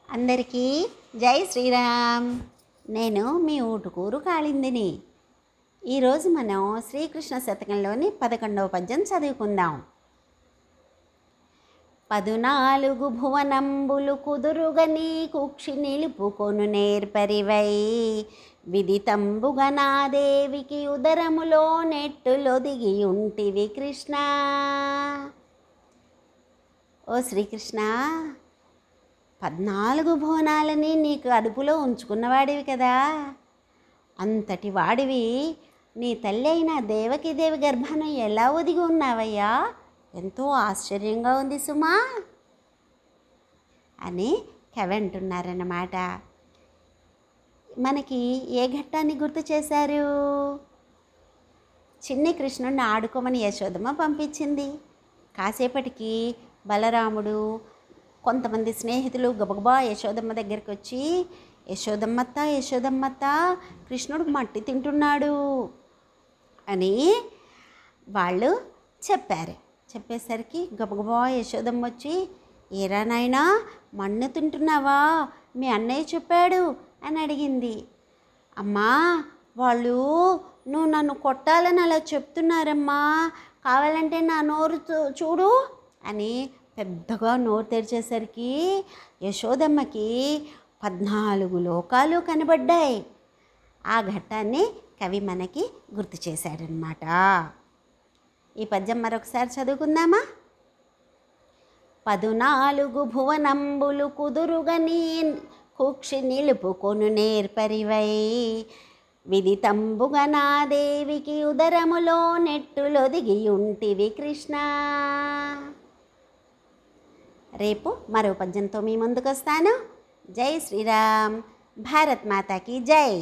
అందరికీ జై శ్రీరామ్. నేను మీ ఊటుకూరు కాళిందిని. ఈరోజు మనం శ్రీకృష్ణ శతకంలోని 11వ పద్యం చదువుకుందాం. 14 భువనంబులు కుదురుగని కుక్షి నిలుపుకొను నేర్పరివై విదితంబుగా నా దేవికి ఉదరములో నెట్టులొదిగి ఉంటివి కృష్ణ. ఓ శ్రీకృష్ణ, 14 భువనాలని నీకు అదుపులో ఉంచుకున్నవాడివి కదా. అంతటి వాడివి నీ తల్లి అయిన దేవకీదేవి గర్భాన ఎలా ఒదిగి ఉన్నావయ్యా? ఎంతో ఆశ్చర్యంగా ఉంది సుమా అని కవి అంటున్నారన్నమాట. మనకి ఏ ఘట్టాన్ని గుర్తు చేశారు? చిన్ని కృష్ణుడిని ఆడుకోమని యశోదమ్మ పంపించింది. కాసేపటికి బలరాముడు కొంతమంది స్నేహితులు గబగబా యశోదమ్మ దగ్గరికి వచ్చి, యశోదమ్మత్త యశోదమ్మత్త కృష్ణుడు మట్టి తింటున్నాడు అని వాళ్ళు చెప్పేసరికి గబగబా యశోదమ్మ వచ్చి, ఏరా నాయనా మన్ను తింటున్నావా? మీ అన్నయ్య చెప్పాడు అని అడిగింది. అమ్మా, వాళ్ళు నువ్వు నన్ను కొట్టాలని అలా చెప్తున్నారమ్మా, కావాలంటే నా నోరు చూడు అని పెద్దగా నోరు తెరిచేసరికి యశోదమ్మకి 14 లోకాలు కనబడ్డాయి. ఆ ఘట్టాన్ని కవి మనకి గుర్తు చేశాడనమాట. ఈ పద్యం మరొకసారి చదువుకుందామా? 14 భువనంబులు కుదురుగని కుక్షి నిలుపుకొను నేర్పరివై విదితంబుగా నా దేవికి ఉదరములో నెట్టులొదిగి ఉంటివి కృష్ణ. రేపు మరో పద్యంతో మీ ముందుకు వస్తాను. జై శ్రీరామ్. భారత్ మాతాకి జై.